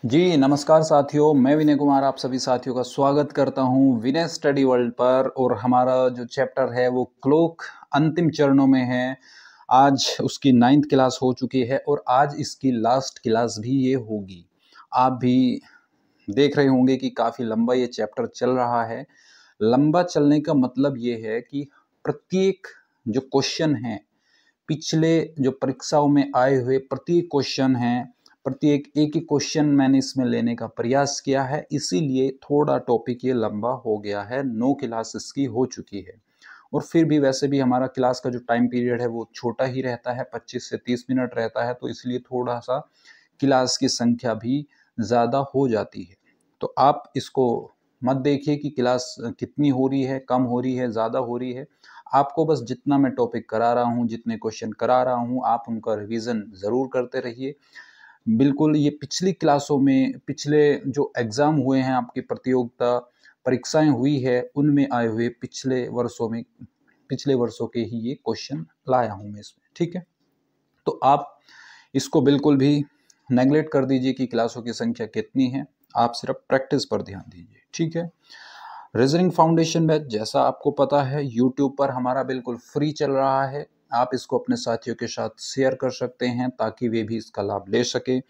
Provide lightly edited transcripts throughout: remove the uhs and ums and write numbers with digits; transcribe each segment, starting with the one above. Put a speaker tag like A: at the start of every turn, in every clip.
A: जी, नमस्कार साथियों, मैं विनय कुमार आप सभी साथियों का स्वागत करता हूँ विनय स्टडी वर्ल्ड पर। और हमारा जो चैप्टर है वो क्लोक अंतिम चरणों में है। आज उसकी 9th क्लास हो चुकी है और आज इसकी लास्ट क्लास भी ये होगी। आप भी देख रहे होंगे कि काफ़ी लंबा ये चैप्टर चल रहा है। लंबा चलने का मतलब ये है कि प्रत्येक जो क्वेश्चन है, पिछले जो परीक्षाओं में आए हुए प्रत्येक क्वेश्चन हैं, प्रत्येक एक ही क्वेश्चन मैंने इसमें लेने का प्रयास किया है, इसीलिए थोड़ा टॉपिक ये लंबा हो गया है। 9 क्लास इसकी हो चुकी है और फिर भी वैसे भी हमारा क्लास का जो टाइम पीरियड है वो छोटा ही रहता है, 25 से 30 मिनट रहता है, तो इसलिए थोड़ा सा क्लास की संख्या भी ज़्यादा हो जाती है। तो आप इसको मत देखिए कि क्लास कितनी हो रही है, कम हो रही है, ज़्यादा हो रही है। आपको बस जितना मैं टॉपिक करा रहा हूँ, जितने क्वेश्चन करा रहा हूँ, आप उनका रिवीजन ज़रूर करते रहिए। बिल्कुल ये पिछली क्लासों में पिछले जो एग्ज़ाम हुए हैं, आपकी प्रतियोगिता परीक्षाएँ हुई है, उनमें आए हुए पिछले वर्षों के ही ये क्वेश्चन लाया हूँ मैं इसमें, ठीक है? तो आप इसको बिल्कुल भी नेगलेक्ट कर दीजिए कि क्लासों की संख्या कितनी है, आप सिर्फ प्रैक्टिस पर ध्यान दीजिए, ठीक है? रीजनिंग फाउंडेशन बैच जैसा आपको पता है यूट्यूब पर हमारा बिल्कुल फ्री चल रहा है। आप इसको अपने साथियों के साथ शेयर कर सकते हैं ताकि वे भी इसका लाभ ले सके।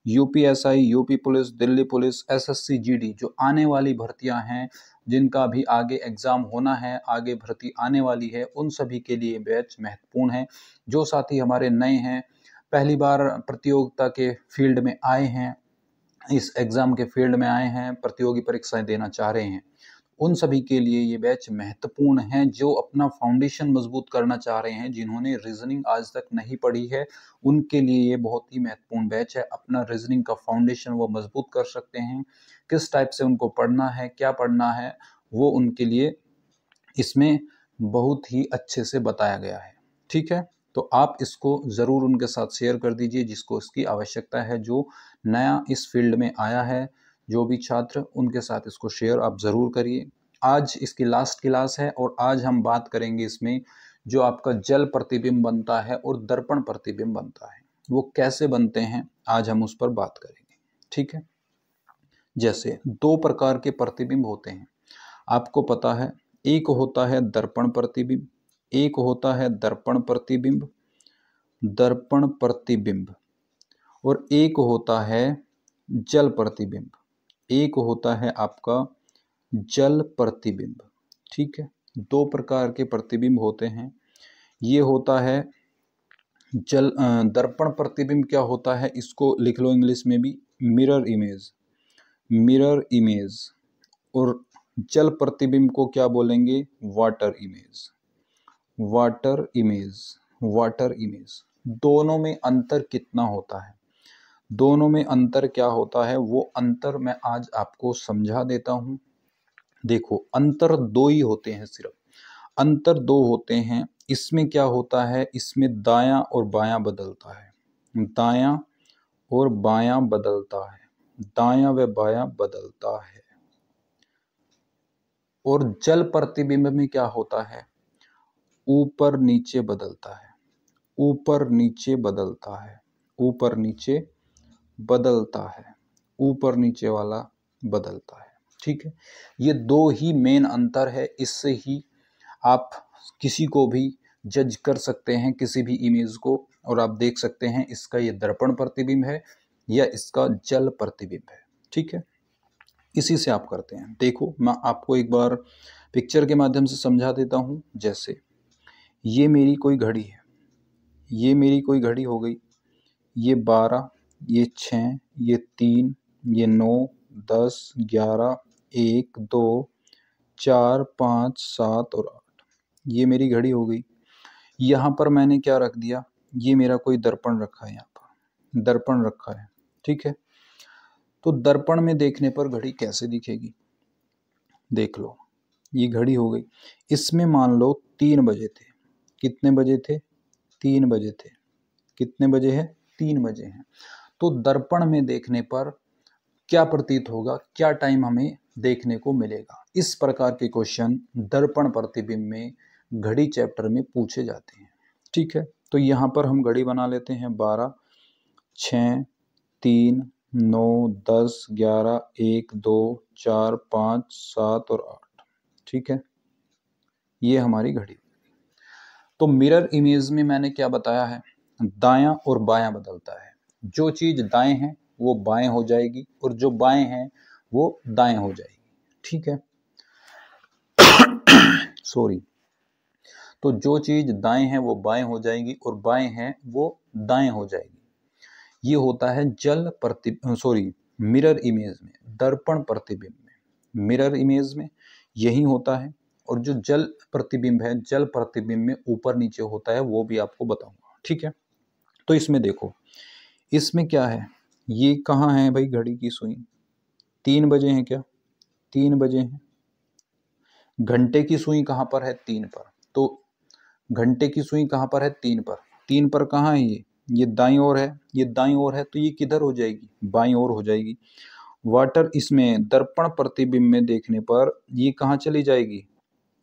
A: UPSI, UP police, Delhi police, SSC GD जो आने वाली भर्तियां हैं, जिनका भी आगे एग्जाम होना है, आगे भर्ती आने वाली है, उन सभी के लिए बैच महत्वपूर्ण है। जो साथी हमारे नए हैं, पहली बार प्रतियोगिता के फील्ड में आए हैं, इस एग्जाम के फील्ड में आए हैं, प्रतियोगी परीक्षाएं देना चाह रहे हैं, उन सभी के लिए ये बैच महत्वपूर्ण है। जो अपना फाउंडेशन मजबूत करना चाह रहे हैं, जिन्होंने रीजनिंग आज तक नहीं पढ़ी है, उनके लिए ये बहुत ही महत्वपूर्ण बैच है। अपना रीजनिंग का फाउंडेशन वो मजबूत कर सकते हैं। किस टाइप से उनको पढ़ना है, क्या पढ़ना है, वो उनके लिए इसमें बहुत ही अच्छे से बताया गया है, ठीक है? तो आप इसको ज़रूर उनके साथ शेयर कर दीजिए जिसको इसकी आवश्यकता है, जो नया इस फील्ड में आया है, जो भी छात्र, उनके साथ इसको शेयर आप ज़रूर करिए। आज इसकी लास्ट क्लास है और आज हम बात करेंगे इसमें जो आपका जल प्रतिबिंब बनता है और दर्पण प्रतिबिंब बनता है, वो कैसे बनते हैं, आज हम उस पर बात करेंगे, ठीक है? जैसे दो प्रकार के प्रतिबिंब होते हैं, आपको पता है। एक होता है दर्पण प्रतिबिंब, एक होता है दर्पण प्रतिबिंब, और एक होता है जल प्रतिबिंब। एक होता है आपका जल प्रतिबिंब, ठीक है? दो प्रकार के प्रतिबिंब होते हैं। ये होता है दर्पण प्रतिबिंब क्या होता है, इसको लिख लो इंग्लिश में भी, मिरर इमेज। Mirror image. और जल प्रतिबिंब को क्या बोलेंगे, water image. Water image. Water image. दोनों में अंतर कितना होता है, दोनों में अंतर क्या होता है, वो अंतर मैं आज आपको समझा देता हूं। देखो, अंतर दो ही होते हैं, सिर्फ अंतर दो होते हैं। इसमें क्या होता है, इसमें दायां और बायां बदलता है, दायां और बायां बदलता है, दायां व बायां बदलता है। और जल प्रतिबिंब में क्या होता है, ऊपर नीचे बदलता है, ऊपर नीचे बदलता है, ऊपर नीचे बदलता है, ऊपर नीचे वाला बदलता है, ठीक है? ये दो ही मेन अंतर है। इससे ही आप किसी को भी जज कर सकते हैं, किसी भी इमेज को, और आप देख सकते हैं इसका ये दर्पण प्रतिबिंब है या इसका जल प्रतिबिंब है, ठीक है? इसी से आप करते हैं। देखो, मैं आपको एक बार पिक्चर के माध्यम से समझा देता हूं। जैसे ये मेरी कोई घड़ी है, ये मेरी कोई घड़ी हो गई, ये 12, ये 6, ये 3, ये 9, 10, 11, 1, 2, 4, 5, 7 और 8, ये मेरी घड़ी हो गई। यहाँ पर मैंने क्या रख दिया, ये मेरा कोई दर्पण रखा है, यहाँ पर दर्पण रखा है, ठीक है? तो दर्पण में देखने पर घड़ी कैसे दिखेगी, देख लो, ये घड़ी हो गई। इसमें मान लो 3 बजे थे, कितने बजे थे, 3 बजे थे। कितने बजे है, 3 बजे हैं। तो दर्पण में देखने पर क्या प्रतीत होगा, क्या टाइम हमें देखने को मिलेगा? इस प्रकार के क्वेश्चन दर्पण प्रतिबिंब में घड़ी चैप्टर में पूछे जाते हैं, ठीक है? तो यहाँ पर हम घड़ी बना लेते हैं, 12, 6, 3, 9, 10, 11, 1, 2, 4, 5, 7 और 8। ठीक है, ये हमारी घड़ी। तो मिरर इमेज में मैंने क्या बताया है, दायां और बायां बदलता है। जो चीज दाएं है वो बाएं हो जाएगी और जो बाएं है वो दाएं हो जाएगी। ठीक है, सॉरी। तो जो चीज दाएं है वो बाएं हो जाएगी और बाएं है वो दाएं हो जाएगी। ये होता है मिरर इमेज में, दर्पण प्रतिबिंब में। मिरर इमेज में यही होता है। और जो जल प्रतिबिंब है, जल प्रतिबिंब में ऊपर नीचे होता है, वो भी आपको बताऊंगा। ठीक है, तो इसमें देखो, इसमें क्या है, ये कहाँ है भाई घड़ी की सुई, 3 बजे है क्या, 3 बजे है। घंटे की सुई कहाँ पर है, 3 पर। तो घंटे की सुई कहाँ पर है, 3 पर। 3 पर कहाँ है ये दाईं ओर है, ये दाईं ओर है, तो ये किधर हो जाएगी, बाईं ओर हो जाएगी। वाटर इसमें दर्पण प्रतिबिंब में देखने पर ये कहाँ चली जाएगी,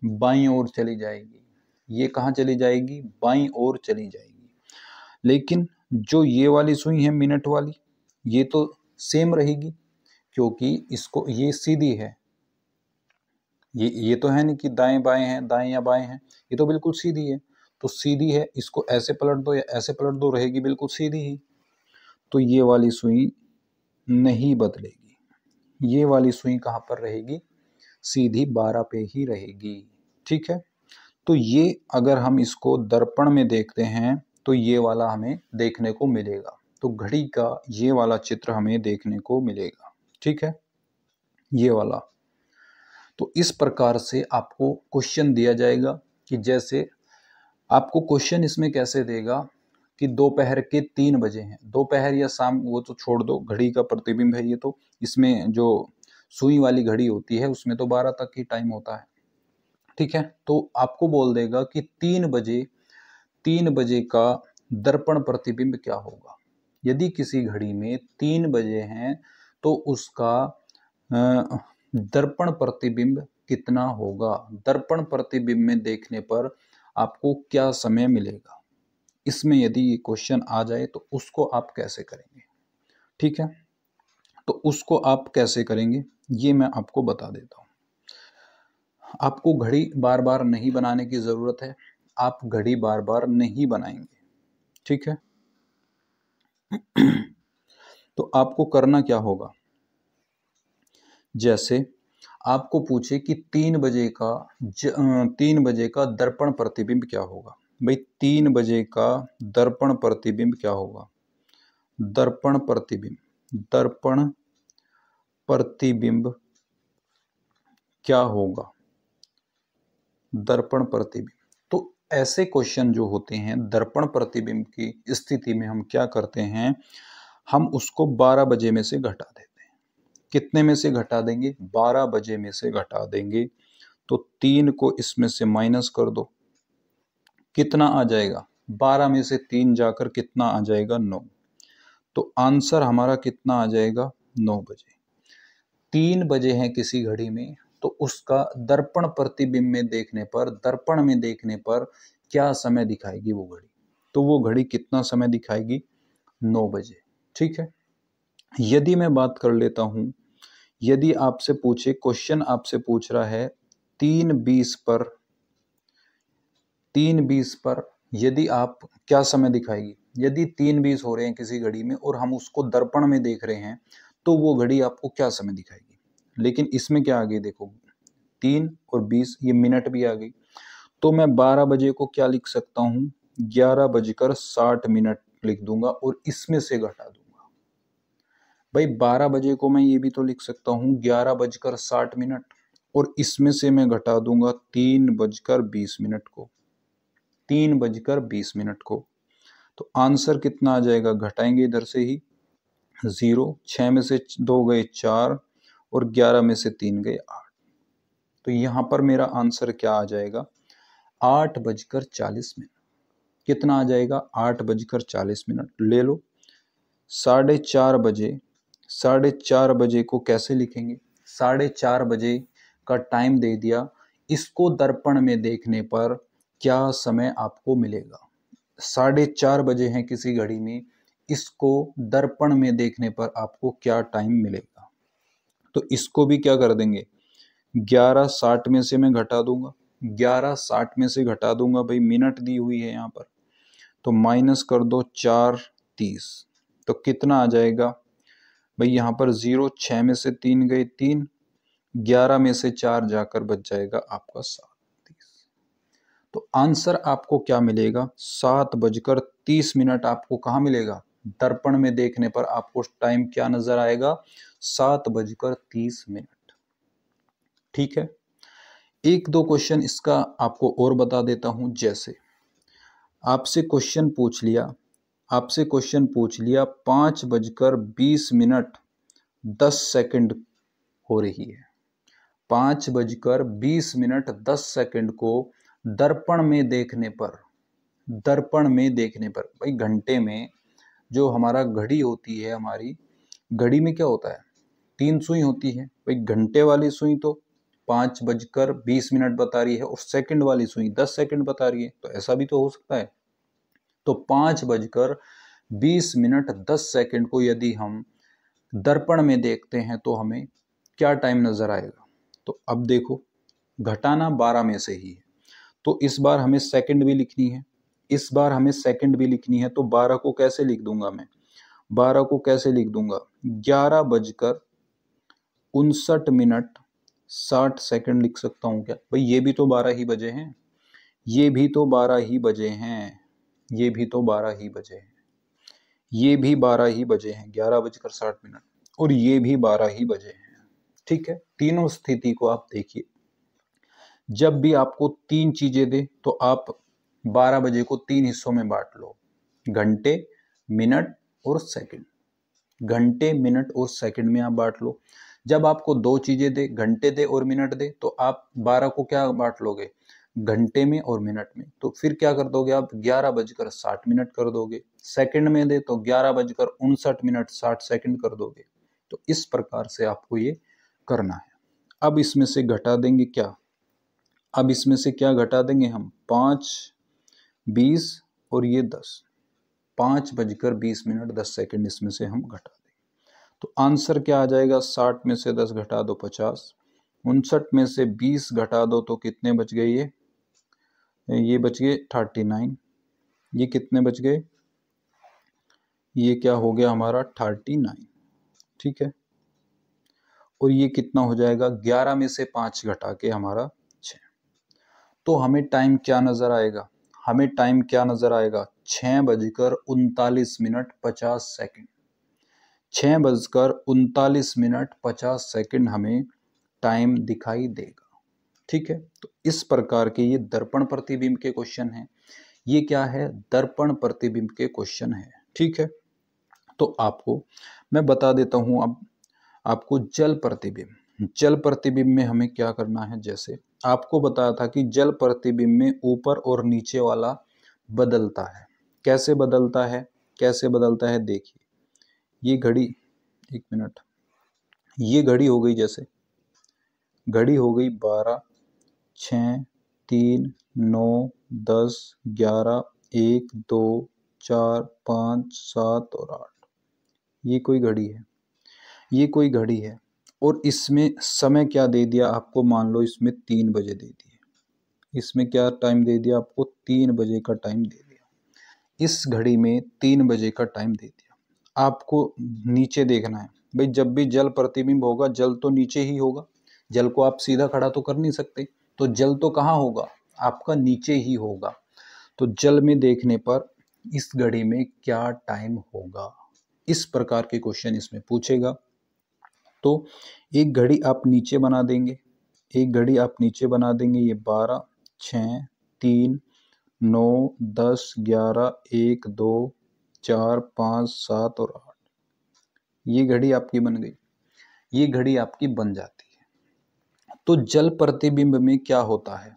A: बाईं ओर चली जाएगी। ये कहाँ चली जाएगी, बाईं ओर चली जाएगी। लेकिन जो ये वाली सुई है मिनट वाली, ये तो सेम रहेगी, क्योंकि इसको ये सीधी है। ये तो है नहीं कि दाएं बाएं है, दाएं या बाएं है, ये तो बिल्कुल सीधी है। तो सीधी है, इसको ऐसे पलट दो या ऐसे पलट दो, रहेगी बिल्कुल सीधी ही। तो ये वाली सुई नहीं बदलेगी। ये वाली सुई कहाँ पर रहेगी, सीधी 12 पे ही रहेगी। ठीक है, तो ये अगर हम इसको दर्पण में देखते हैं तो ये वाला हमें देखने को मिलेगा। तो घड़ी का ये वाला चित्र हमें देखने को मिलेगा। ठीक है, ये वाला। तो इस प्रकार से आपको क्वेश्चन दिया जाएगा कि जैसे आपको क्वेश्चन इसमें कैसे देगा कि दोपहर के 3 बजे हैं, दोपहर या शाम वो तो छोड़ दो, घड़ी का प्रतिबिंब है ये। तो इसमें जो सुई वाली घड़ी होती है उसमें तो 12 तक ही टाइम होता है। ठीक है, तो आपको बोल देगा कि 3 बजे का दर्पण प्रतिबिंब क्या होगा। यदि किसी घड़ी में 3 बजे हैं तो उसका दर्पण प्रतिबिंब कितना होगा, दर्पण प्रतिबिंब में देखने पर आपको क्या समय मिलेगा। इसमें यदि ये क्वेश्चन आ जाए तो उसको आप कैसे करेंगे। ठीक है, तो उसको आप कैसे करेंगे ये मैं आपको बता देता हूँ। आपको घड़ी बार बार नहीं बनाने की जरूरत है, आप घड़ी बार बार नहीं बनाएंगे। ठीक है, तो आपको करना क्या होगा, जैसे आपको पूछे कि 3 बजे का दर्पण प्रतिबिंब क्या होगा। भाई 3 बजे का दर्पण प्रतिबिंब क्या होगा, दर्पण प्रतिबिंब क्या होगा, दर्पण प्रतिबिंब। तो ऐसे क्वेश्चन जो होते हैं दर्पण प्रतिबिंब की स्थिति में हम क्या करते हैं, हम उसको 12 बजे में से घटा देते हैं। कितने में से घटा देंगे, 12 बजे में से घटा देंगे। तो 3 को इसमें से माइनस कर दो, कितना आ जाएगा, 12 में से 3 जाकर कितना आ जाएगा, 9। तो आंसर हमारा कितना आ जाएगा, 9 बजे। 3 बजे है किसी घड़ी में तो उसका दर्पण प्रतिबिंब में देखने पर, दर्पण में देखने पर क्या समय दिखाएगी वो घड़ी, तो वो घड़ी कितना समय दिखाएगी, 9 बजे। ठीक है, यदि मैं बात कर लेता हूं, यदि आपसे पूछे, क्वेश्चन आपसे पूछ रहा है 3:20 पर यदि आप क्या समय दिखाएगी, यदि 3:20 हो रहे हैं किसी घड़ी में और हम उसको दर्पण में देख रहे हैं तो वो घड़ी आपको क्या समय दिखाएगी। लेकिन इसमें क्या आ गई, देखो 3 और 20, ये मिनट भी आ गई। तो मैं 12 बजे को क्या लिख सकता हूँ, 11:60 लिख दूंगा और इसमें से घटा दूंगा। भाई 12 बजे को मैं ये भी तो लिख सकता हूँ 11:60 और इसमें से मैं घटा दूंगा 3:20 को, 3:20 को। तो आंसर कितना आ जाएगा, घटाएंगे इधर से ही 0, 6 में से 2 गए 4 और 11 में से 3 गए 8। तो यहां पर मेरा आंसर क्या आ जाएगा, 8:40। कितना आ जाएगा, 8:40 ले लो। 4:30 बजे को कैसे लिखेंगे, 4:30 बजे का टाइम दे दिया, इसको दर्पण में देखने पर क्या समय आपको मिलेगा। 4:30 बजे है किसी घड़ी में, इसको दर्पण में देखने पर आपको क्या टाइम मिलेगा। तो इसको भी क्या कर देंगे, 11:60 में से मैं घटा दूंगा, 11:60 में से घटा दूंगा भाई, मिनट दी हुई है यहाँ पर, तो माइनस कर दो 4:30, तो कितना आ जाएगा भाई, यहाँ पर 0, 6 में से 3 गए 3, 11 में से 4 जाकर बच जाएगा आपका 7:30। तो आंसर आपको क्या मिलेगा, 7:30 आपको कहाँ मिलेगा, दर्पण में देखने पर आपको टाइम क्या नजर आएगा, 7:30। ठीक है, एक दो क्वेश्चन इसका आपको और बता देता हूं। जैसे आपसे क्वेश्चन पूछ लिया 5:20 हो रही है, 5:20 को दर्पण में देखने पर भाई, घंटे में जो हमारा घड़ी होती है, हमारी घड़ी में क्या होता है, 3 सुई होती है भाई, घंटे वाली सुई तो 5:20 बता रही है और सेकंड वाली सुई 10 सेकंड बता रही है, तो ऐसा भी तो हो सकता है। तो 5:20 को यदि हम दर्पण में देखते हैं तो हमें क्या टाइम नजर आएगा। तो अब देखो, घटाना 12 में से ही है, तो इस बार हमें सेकंड भी लिखनी है, तो 12 को कैसे लिख दूंगा मैं, 12 को कैसे लिख दूंगा, 11:59 लिख सकता हूं क्या भाई, ये भी तो 12 ही बजे हैं, 12 ही बजे हैं, 11:60 और ये भी 12 ही बजे हैं। ठीक है, तीनों स्थिति को आप देखिए, जब भी आपको 3 चीजें दे तो आप 12 बजे को 3 हिस्सों में बांट लो, घंटे, मिनट और सेकंड, में आप बांट लो। जब आपको 2 चीजें दे, घंटे दे और मिनट दे, तो आप 12 को क्या बांट लोगे, घंटे में और मिनट में, तो फिर क्या कर दोगे आप, 11:60 कर दोगे। सेकंड में दे तो 11:59 60 कर दोगे। तो इस प्रकार से आपको ये करना है। अब इसमें से घटा देंगे क्या, हम 5:20 और ये 10, 5:20 10 इसमें से हम घटा देंगे। तो आंसर क्या आ जाएगा, 60 में से 10 घटा दो 50, 59 में से 20 घटा दो तो कितने बच गए, ये बच गए 39, ये कितने बच गए, ये क्या हो गया हमारा 39। ठीक है, और ये कितना हो जाएगा, 11 में से 5 घटा के हमारा 6। तो हमें टाइम क्या नजर आएगा, 6:39 6:39 हमें टाइम दिखाई देगा। ठीक है, तो इस प्रकार के ये दर्पण प्रतिबिंब के क्वेश्चन हैं। ये क्या है, दर्पण प्रतिबिंब के क्वेश्चन है। ठीक है, तो आपको मैं बता देता हूं अब आपको जल प्रतिबिंब में हमें क्या करना है। जैसे आपको बताया था कि जल प्रतिबिंब में ऊपर और नीचे वाला बदलता है। कैसे बदलता है देखिए, ये घड़ी, एक मिनट, ये घड़ी हो गई, जैसे घड़ी हो गई 12, 6, 3, 9, 10, 11, 1, 2, 4, 5, 7 और 8, ये कोई घड़ी है और इसमें समय क्या दे दिया आपको, मान लो इसमें 3 बजे दे दिए, इसमें क्या टाइम दे दिया आपको, 3 बजे का टाइम दे दिया, इस घड़ी में 3 बजे का टाइम दे दिया। आपको नीचे देखना है भाई, जब भी जल प्रतिबिंब होगा, जल तो नीचे ही होगा, जल को आप सीधा खड़ा तो कर नहीं सकते, तो जल तो कहाँ होगा, आपका नीचे ही होगा। तो जल में देखने पर इस घड़ी में क्या टाइम होगा, इस प्रकार के क्वेश्चन इसमें पूछेगा। तो एक घड़ी आप नीचे बना देंगे, ये 12, 6, 3, 9, 10, 11, 1, 2, 4, 5, 7 और 8, ये घड़ी आपकी बन गई, ये घड़ी आपकी बन जाती है। तो जल प्रतिबिंब में क्या होता है,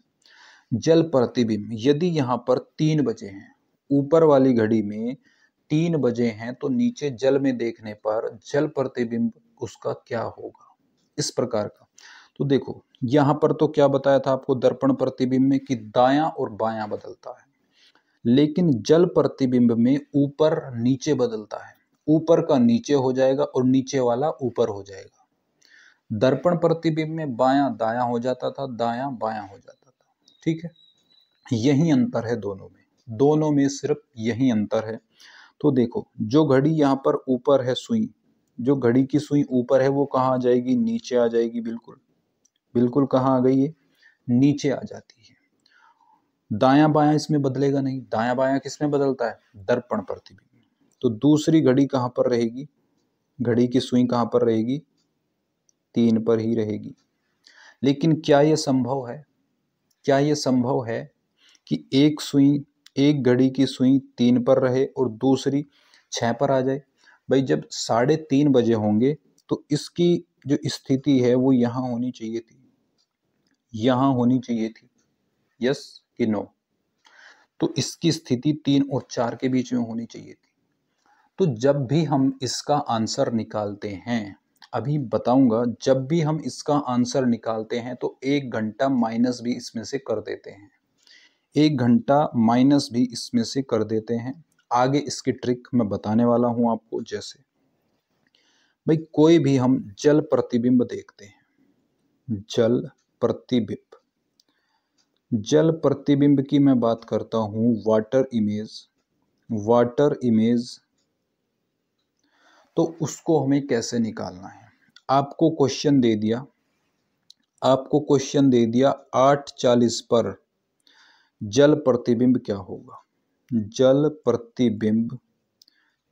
A: जल प्रतिबिंब यदि यहाँ पर 3 बजे हैं, ऊपर वाली घड़ी में 3 बजे हैं, तो नीचे जल में देखने पर जल प्रतिबिंब उसका क्या होगा, इस प्रकार का। तो देखो, यहाँ पर तो क्या बताया था आपको दर्पण प्रतिबिंब में कि दायां और बायां बदलता है, लेकिन जल प्रतिबिंब में ऊपर नीचे बदलता है, ऊपर का नीचे हो जाएगा और नीचे वाला ऊपर हो जाएगा। दर्पण प्रतिबिंब में बायां दायां हो जाता था, दायां बायां हो जाता था। ठीक है, यही अंतर है दोनों में सिर्फ यही अंतर है। तो देखो, जो घड़ी यहाँ पर ऊपर है सुई, जो घड़ी की सुई ऊपर है वो कहाँ आ जाएगी, नीचे आ जाएगी। बिल्कुल बिल्कुल कहाँ आ गई है, नीचे आ जाती है। दायां बायां इसमें बदलेगा नहीं, दायां बायां किसमें बदलता है, दर्पण प्रतिबिंब। तो दूसरी घड़ी कहाँ पर रहेगी, घड़ी की सुई कहाँ पर रहेगी, 3 पर ही रहेगी। लेकिन क्या यह संभव है, क्या यह संभव है कि एक घड़ी की सुई 3 पर रहे और दूसरी 6 पर आ जाए? भाई जब 3:30 बजे होंगे तो इसकी जो स्थिति है वो यहां होनी चाहिए थी, यहां होनी चाहिए थी। यस कि नो? तो इसकी स्थिति 3 और 4 के बीच में होनी चाहिए थी। तो जब भी हम इसका आंसर निकालते हैं, अभी बताऊंगा, जब भी हम इसका आंसर निकालते हैं तो 1 घंटा माइनस भी इसमें से कर देते हैं, 1 घंटा माइनस भी इसमें से कर देते हैं। आगे इसकी ट्रिक मैं बताने वाला हूं आपको। जैसे भाई कोई भी हम जल प्रतिबिंब देखते हैं, जल प्रतिबिंब, जल प्रतिबिंब की मैं बात करता हूं, वाटर इमेज, वाटर इमेज, तो उसको हमें कैसे निकालना है? आपको क्वेश्चन दे दिया, आपको क्वेश्चन दे दिया 8:40 पर जल प्रतिबिंब क्या होगा, जल प्रतिबिंब,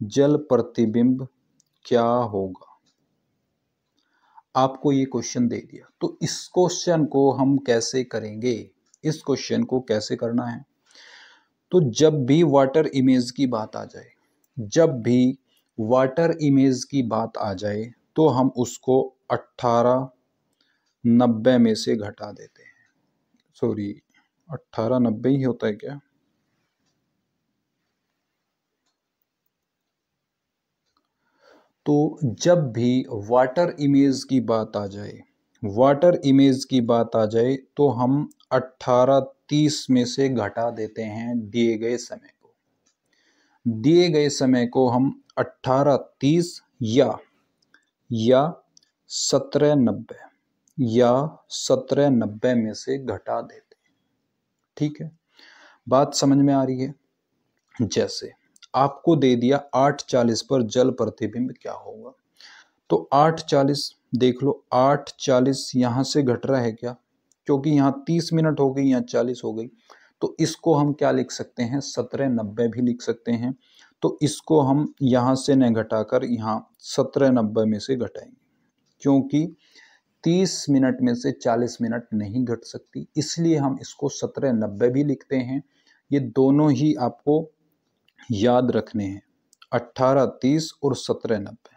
A: जल प्रतिबिंब क्या होगा, आपको ये क्वेश्चन दे दिया। तो इस क्वेश्चन को हम कैसे करेंगे, इस क्वेश्चन को कैसे करना है? तो जब भी वाटर इमेज की बात आ जाए, जब भी वाटर इमेज की बात आ जाए तो हम उसको 1890 में से घटा देते हैं। सॉरी, 1890 ही होता है क्या? तो जब भी वाटर इमेज की बात आ जाए, वाटर इमेज की बात आ जाए तो हम 1830 में से घटा देते हैं दिए गए समय को, दिए गए समय को हम 1830 या 1790 या 1790 में से घटा देते हैं। ठीक है, बात समझ में आ रही है? जैसे आपको दे दिया 8:40 पर जल प्रतिबिंब क्या होगा, तो 8:40 देख लो, 8:40 यहां से घट रहा है क्या, क्योंकि यहाँ 30 मिनट हो गई, यहाँ 40 हो गई, तो इसको हम क्या लिख सकते हैं, 1790 भी लिख सकते हैं। तो इसको हम यहाँ से न घटाकर यहाँ 1790 में से घटाएंगे, क्योंकि 30 मिनट में से 40 मिनट नहीं घट सकती, इसलिए हम इसको 1790 भी लिखते हैं। ये दोनों ही आपको याद रखने हैं, 1830 और 1790।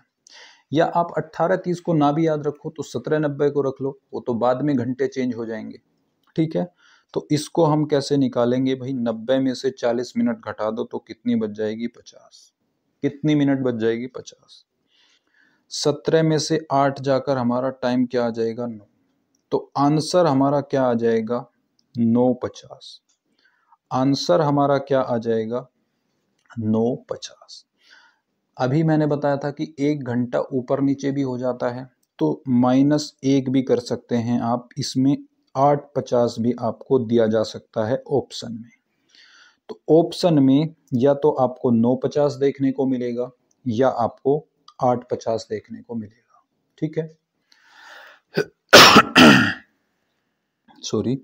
A: या आप 1830 को ना भी याद रखो तो 1790 को रख लो, वो तो बाद में घंटे चेंज हो जाएंगे। ठीक है, तो इसको हम कैसे निकालेंगे भाई, 90 में से 40 मिनट घटा दो तो कितनी बच जाएगी, 50। कितनी मिनट बच जाएगी, 50। 17 में से 8 जाकर हमारा टाइम क्या आ जाएगा, 9। तो आंसर हमारा क्या आ जाएगा, 9:50। आंसर हमारा क्या आ जाएगा, 9:50। अभी मैंने बताया था कि 1 घंटा ऊपर नीचे भी हो जाता है, तो -1 भी कर सकते हैं आप, इसमें 8:50 भी आपको दिया जा सकता है ऑप्शन में। तो ऑप्शन में या तो आपको 9:50 देखने को मिलेगा या आपको 8:50 देखने को मिलेगा। ठीक है, सॉरी,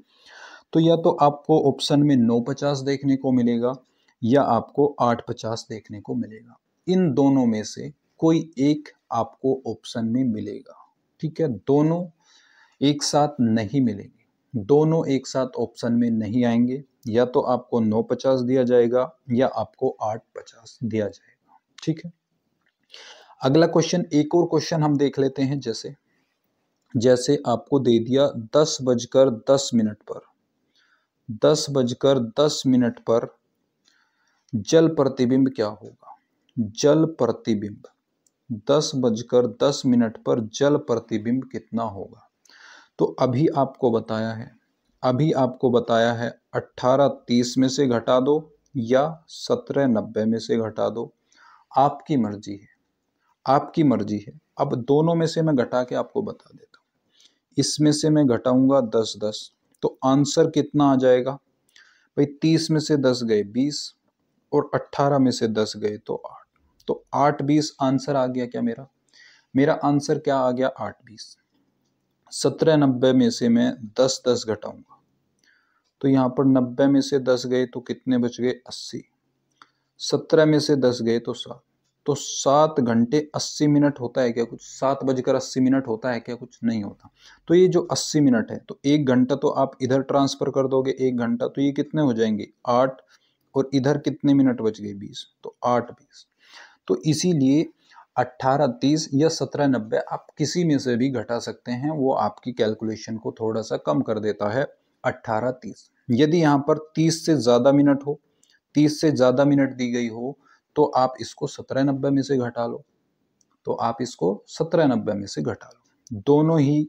A: तो या तो आपको ऑप्शन में 9:50 देखने को मिलेगा या आपको 8:50 देखने को मिलेगा। इन दोनों में से कोई एक आपको ऑप्शन में मिलेगा। ठीक है, दोनों एक साथ नहीं मिलेंगे, दोनों एक साथ ऑप्शन में नहीं आएंगे। या तो आपको 9:50 दिया जाएगा या आपको 8:50 दिया जाएगा। ठीक है, अगला क्वेश्चन, एक और क्वेश्चन हम देख लेते हैं। जैसे आपको दे दिया 10:10 पर, 10:10 पर जल प्रतिबिंब क्या होगा, जल प्रतिबिंब 10:10 पर जल प्रतिबिंब कितना होगा। तो अभी आपको बताया है, 18:30 में से घटा दो या 1790 में से घटा दो, आपकी मर्जी है, आपकी मर्जी है। अब दोनों में से मैं घटा के आपको बता देता हूँ। इसमें से मैं घटाऊंगा 10-10, तो आंसर कितना आ जाएगा भाई? 30 में से 10 गए 20, और 18 में से 10 गए तो 8, तो 8-20 आंसर आ गया क्या मेरा? मेरा आंसर क्या आ गया? 8-20। 1790 में से मैं 10-10 घटाऊंगा, तो यहाँ पर 90 में से 10 गए तो कितने बच गए? 80। 17 में से 10 गए तो 7, तो 7 घंटे 80 मिनट होता है क्या कुछ? 7:80 होता है क्या कुछ? नहीं होता। तो ये जो 80 मिनट है, तो 1 घंटा तो आप इधर ट्रांसफर कर दोगे, 1 घंटा, तो ये कितने हो जाएंगे? 8, और इधर कितने मिनट बच गए? 20, तो 8-20। तो इसीलिए 18-30 या 17-90 आप किसी में से भी घटा सकते हैं, वो आपकी कैलकुलेशन को थोड़ा सा कम कर देता है। 18-30, यदि यहाँ पर 30 से ज़्यादा मिनट हो, 30 से ज़्यादा मिनट दी गई हो, तो आप इसको 17-90 में से घटा लो, तो आप इसको 17-90 में से घटा लो। दोनों ही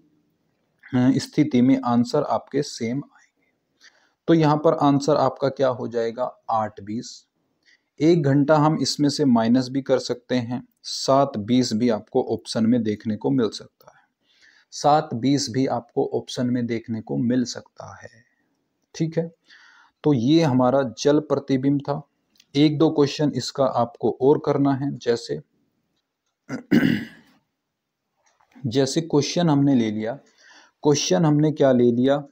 A: स्थिति में आंसर आपके सेम आएंगे। तो यहाँ पर आंसर आपका क्या हो जाएगा? 8-20। 1 घंटा हम इसमें से माइनस भी कर सकते हैं, 7-20 भी आपको ऑप्शन में देखने को मिल सकता है। 7-20 भी आपको ऑप्शन में देखने को मिल सकता है। ठीक है, तो ये हमारा जल प्रतिबिंब था। 1-2 क्वेश्चन इसका आपको और करना है, जैसे जैसे क्वेश्चन हमने ले लिया, क्वेश्चन हमने क्या ले लिया?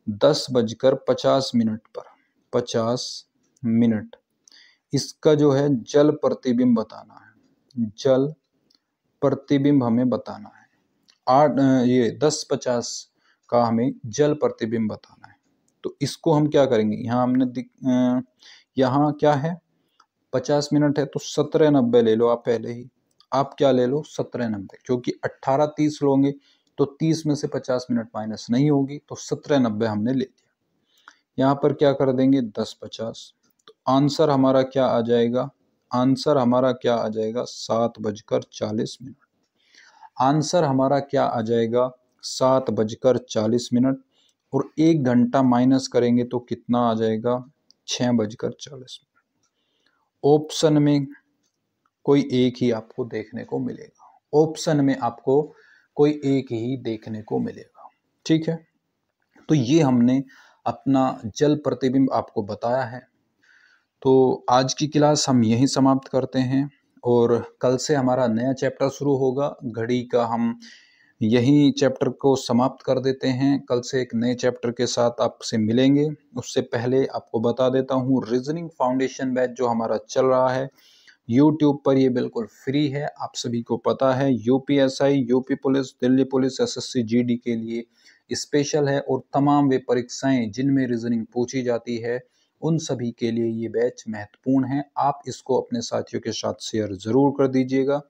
A: 10:50 पर 50 मिनट इसका जो है जल प्रतिबिंब बताना है, जल प्रतिबिंब हमें बताना है। ये 10:50 का हमें जल प्रतिबिंब बताना है। तो इसको हम क्या करेंगे? यहाँ हमने यहाँ क्या है? 50 मिनट है, तो 17:90 ले लो आप पहले ही। आप क्या ले लो? 17:90, क्योंकि 18-30 लोगे तो 30 में से 50 मिनट माइनस नहीं होगी, तो 17:90 हमने ले लिया। यहाँ पर क्या कर देंगे? 10:50, तो आंसर हमारा क्या आ जाएगा? आंसर हमारा क्या आ जाएगा? 7:40। आंसर हमारा क्या आ जाएगा? 7:40, और 1 घंटा माइनस करेंगे तो कितना आ जाएगा? 6:40। ऑप्शन में कोई एक ही आपको देखने को मिलेगा, ऑप्शन में आपको कोई एक ही देखने को मिलेगा। ठीक है, तो ये हमने अपना जल प्रतिबिंब आपको बताया है। तो आज की क्लास हम यहीं समाप्त करते हैं, और कल से हमारा नया चैप्टर शुरू होगा घड़ी का। हम यही चैप्टर को समाप्त कर देते हैं, कल से एक नए चैप्टर के साथ आपसे मिलेंगे। उससे पहले आपको बता देता हूँ, रीजनिंग फाउंडेशन बैच जो हमारा चल रहा है YouTube पर, ये बिल्कुल फ्री है। आप सभी को पता है, UPSI, UP police, Delhi police, SSC GD के लिए स्पेशल है, और तमाम वे परीक्षाएं जिनमें रीजनिंग पूछी जाती है, उन सभी के लिए ये बैच महत्वपूर्ण है। आप इसको अपने साथियों के साथ शेयर जरूर कर दीजिएगा।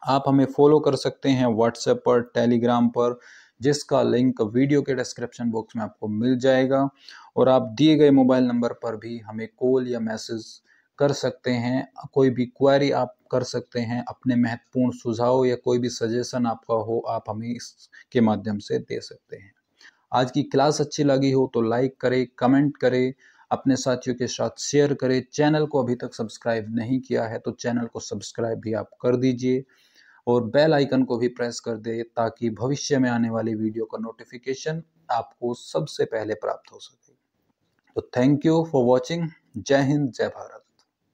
A: आप हमें फॉलो कर सकते हैं व्हाट्सएप पर, टेलीग्राम पर, जिसका लिंक वीडियो के डिस्क्रिप्शन बॉक्स में आपको मिल जाएगा। और आप दिए गए मोबाइल नंबर पर भी हमें कॉल या मैसेज कर सकते हैं। कोई भी क्वेरी आप कर सकते हैं, अपने महत्वपूर्ण सुझाव या कोई भी सजेशन आपका हो, आप हमें इसके माध्यम से दे सकते हैं। आज की क्लास अच्छी लगी हो तो लाइक करें, कमेंट करें, अपने साथियों के साथ शेयर करें। चैनल को अभी तक सब्सक्राइब नहीं किया है तो चैनल को सब्सक्राइब भी आप कर दीजिए, और बेल आइकन को भी प्रेस कर दे, ताकि भविष्य में आने वाली वीडियो का नोटिफिकेशन आपको सबसे पहले प्राप्त हो सके। तो थैंक यू फॉर वॉचिंग। जय हिंद, जय भारत।